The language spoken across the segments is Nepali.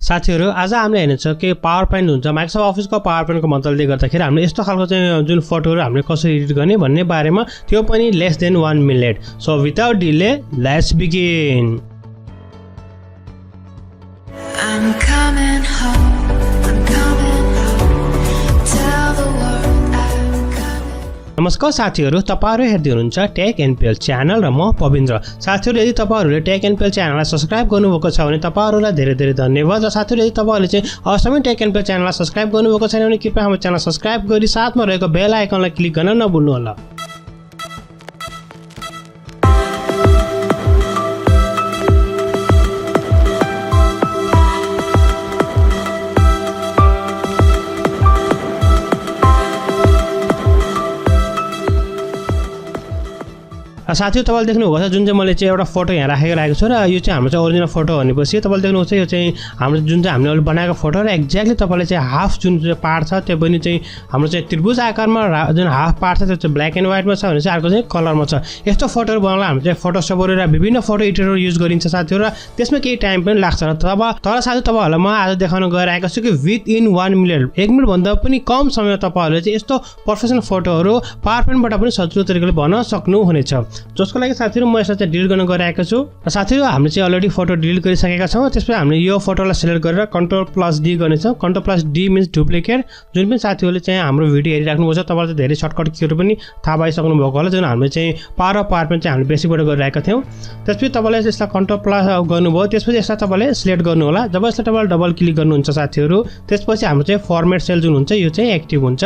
साथीहरु आज हामीले हेर्नेछौं कि पावर पोइन्ट हुन्छ माइक्रोसफ्ट अफिसको पावर पोइन्टको मद्दतले गर्दाखेरि हामीले यस्तो खालको चाहिँ जुन फोटोहरु हामीले कसरी एडिट गर्ने भन्ने बारेमा त्यो पनि less than 1 minute so without delay let's begin I'm coming home नमस्कार साथीहरु तपाईहरु हेर्दै हुनुहुन्छ टेक एन्ड पेल च्यानल र म पविन्द्र साथीहरु यदि तपाईहरुले टेक एन्ड पेल च्यानललाई सब्स्क्राइब गर्नुभएको छ भने तपाईहरुलाई धेरै धेरै धन्यवाद र साथीहरु यदि तपाईहरुले चाहिँ अवश्य टेक एन्ड पेल च्यानललाई सब्स्क्राइब गर्नुभएको छैन भने कृपया हाम्रो च्यानल सब्स्क्राइब गरी साथमा रहेको बेल आइकनलाई क्लिक गर्न नभुल्नु होला साथीहरु तपाईले देख्नुभएको छ जुन चाहिँ मैले चाहिँ एउटा फोटो यहाँ राखेको छु र यो चाहिँ हाम्रो चाहिँ ओरिजिनल फोटो भनेपछि तपाईले देख्नुहुन्छ यो चाहिँ हाम्रो जुन चाहिँ हामीले बनाएको फोटो र एक्ज्याक्टली तपाईले चाहिँ हाफ जुन चाहिँ पार्ट छ त्यो पनि चाहिँ हाम्रो चाहिँ त्रिभुज आकारमा जुन हाफ पार्ट छ त्यो चाहिँ ब्ल्याक एन्ड व्हाइटमा छ भने चाहिँ अर्को चाहिँ कलरमा छ यस्तो फोटोहरु बनाउन हामी चाहिँ फोटोशपहरु र विभिन्न फोटो एडिटरहरु युज गरिन्छ साथीहरु र त्यसमा केही टाइम पनि लाग्छ र तर साथी तपाईहरुलाई म आज देखाउन गइरहेको छु कि विथ इन 1 मिनेट 1 मिनेट भन्दा पनि कम समयमा तपाईहरुले चाहिँ यस्तो प्रोफेसनल फोटोहरु पावर पोइन्टबाट पनि सजिलो तरिकाले बनाउन सक्नुहुनेछ जसको लागि साथीहरु म यसलाई चाहिँ डिलिट गर्न गइरहेको छु र साथीहरु हामीले चाहिँ अलरेडी फोटो डिलिट गरिसकेका छौं त्यसपछि हामीले यो फोटोलाई सिलेक्ट गरेर Ctrl+D गर्नेछौं Ctrl+D मिन्स डुप्लिकेट जुन पनि साथीहरुले चाहिँ हाम्रो भिडियो हेरिराख्नु छ तपाईहरुले धेरै सर्टकट कीहरु पनि थाहा पाइसक्नु भएको होला जुन हामीले चाहिँ पावर पोइन्ट चाहिँ हामीले बेसिकबाट गरिरहेका थियौ त्यसपछि तपाईले यसलाई Ctrl+ गर्नुभयो त्यसपछि यसलाई तपाईले सिलेक्ट गर्नु होला जब यसलाई तपाईले डबल क्लिक गर्नुहुन्छ साथीहरु त्यसपछि हाम्रो चाहिँ फर्मेट सेल जुन हुन्छ यो चाहिँ एक्टिभ हुन्छ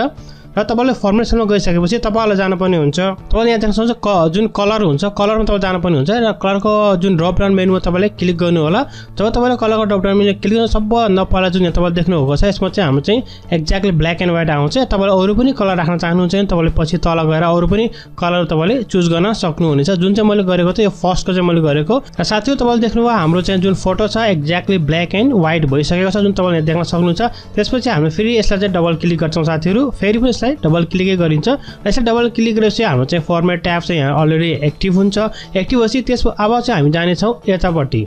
र तपाईले फर्मेट सेलमा गइसकेपछि तपाईलाई जानुपर्ने हुन्छ तपाईले यहाँ देख्न सक्नुहुन्छ जुन कलर हुन्छ कलरमा तपाईले जानुपर्ने हुन्छ र कलरको जुन ड्रप डाउन मेनुमा तपाईले क्लिक गर्नु होला जब तपाईले कलरको ड्रप डाउन मेनुमा क्लिक गर्न सबभन्दा पहिला जुन तपाईले देख्नुभएको छ यसमा चाहिँ हाम्रो चाहिँ एक्ज्याक्टली ब्ल्याक एन्ड व्हाइट आउँछ तपाईले अरु पनि कलर राख्न चाहनुहुन्छ भने तपाईले पछि तल गएर अरु पनि कलर तपाईले चुज गर्न सक्नुहुनेछ जुन चाहिँ मैले गरेको थिएँ यो फर्स्टको चाहिँ मैले गरेको र साथीहरु तपाईले देख्नुभयो हाम्रो चाहिँ जुन फोटो छ एक्ज्याक्टली ब्ल्याक एन्ड व्हाइट भइसकेको छ जुन तपाईले देख्न सक्नुहुन्छ त्यसपछि हामी फेरि यसलाई चाहिँ डबल क्लिक गर्छौं साथीहरु फेरि पनि डबल क्लिक गरिन्छ यसले डबल क्लिक गरेपछि हाम्रो चाहिँ फर्मेट ट्याब चाहिँ यहाँ अलरेडी एक्टिभ हुन्छ एक्टिभ भएपछि त्यसको अब चाहिँ हामी जाने छौं यतापट्टि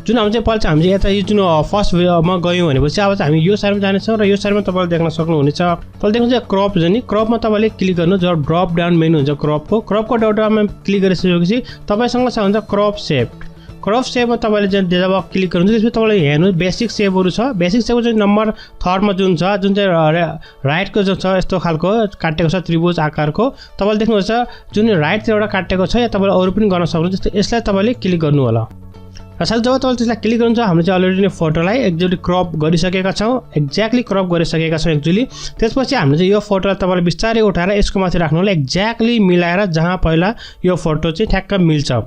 जुन हामी चाहिँ पहिला हामी यता यो जुन फर्स्ट मा गयौं भनेपछि अब चाहिँ हामी यो साइडमा जाने छौं र यो साइडमा तपाईले देख्न सक्नुहुनेछ तपाईले देख्नुहुन्छ क्रप छ नि क्रपमा तपाईले क्लिक गर्नु जब ड्रप डाउन मेनु हुन्छ क्रपको ड्रप डाउनमा क्लिक गरिसकेपछि तपाईसँग छ हुन्छ क्रप सेपमा तपाईले जब क्लिक गर्नुहुन्छ त्यसपछि तपाईले हेर्नु बेसिक सेपहरु छ बेसिक सेप चाहिँ नम्बर 3 मा जुन छ जुन चाहिँ राइटको जो छ यस्तो खालको काटेको छ त्रिभुज आकारको तपाईले देख्नुहुन्छ जुन राइट तिर एउटा काटेको छ या तपाईले अरु पनि गर्न सक्नुहुन्छ यसलाई तपाईले क्लिक गर्नु होला र साथै जब तपाईले त्यसलाई क्लिक गर्नुहुन्छ हामीले चाहिँ अलरेडी नै फोटोलाई एक्ज्याक्टली क्रप गरिसकेका छौं एक्ज्याक्टली क्रप गरिसकेका छौं एक्चुअली त्यसपछि हामीले चाहिँ यो फोटोलाई तपाईले बिस्तारै उठाएर यसको माथि राख्नु होला एक्ज्याक्टली मिलाएर जहाँ पहिला यो फोटो चाहिँ ठ्याक्क मिल्छ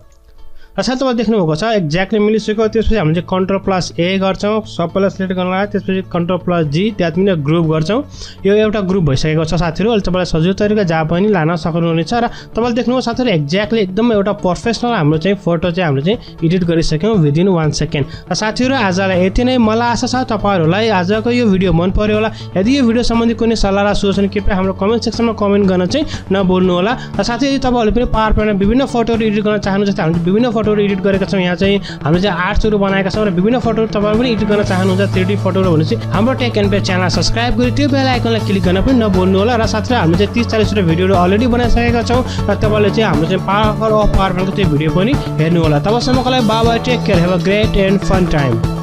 र साथै तपाईले देख्नुभएको छ एक्ज्याक्टली मिलिसक्यो त्यसपछि हामीले चाहिँ Ctrl+A गर्छौं सबैलाई सिलेक्ट गर्नलाई त्यसपछि Ctrl+G त्यहाँ पनि ग्रुप गर्छौं यो एउटा ग्रुप भइसकेको छ साथीहरु अहिले तपाईलाई सजिलो तरिका जहाँ पनि लान सक्नुहुनेछ र तपाईले देख्नुभयो साथीहरु एक्ज्याक्टली एकदम एउटा प्रोफेसनल हाम्रो चाहिँ फोटो चाहिँ हामीले चाहिँ एडिट गरिसक्यौं विदिन 1 सेकेन्ड र साथीहरु आजलाई यति नै मलाई आशा छ तपाईहरुलाई आजको यो भिडियो मन पर्यो होला यदि यो भिडियो सम्बन्धी कुनै सल्लाह र सुझाव कृपया हाम्रो कमेन्ट सेक्सनमा कमेन्ट गर्न चाहिँ नभुल्नु होला र साथै यदि तपाईहरुले पनि पावर पोइन्टमा विभिन्न फोटोहरु एडिट गर्न चाहनुहुन्छ भने हामीले विभिन्न फोटोहरु एडिट गरेका छौं यहाँ चाहिँ हामीले चाहिँ आर्ट्सहरु बनाएका छौं र विभिन्न फोटोहरु तपाईहरु पनि एडिट गर्न चाहनुहुन्छ 3D फोटोहरु भनेपछि हाम्रो टेक एन्ड पेल च्यानल सब्स्क्राइब गरी त्यो बेल आइकनलाई क्लिक गर्न पनि नभुल्नु होला र साथै हामीले चाहिँ 30-40 वटा भिडियोहरु अलरेडी बनाइसकेका छौं र तपाईले चाहिँ हाम्रो चाहिँ पावर पोइन्टको त्यो भिडियो पनि हेर्नु होला तबसम्मको लागि bye bye take care have a great and fun time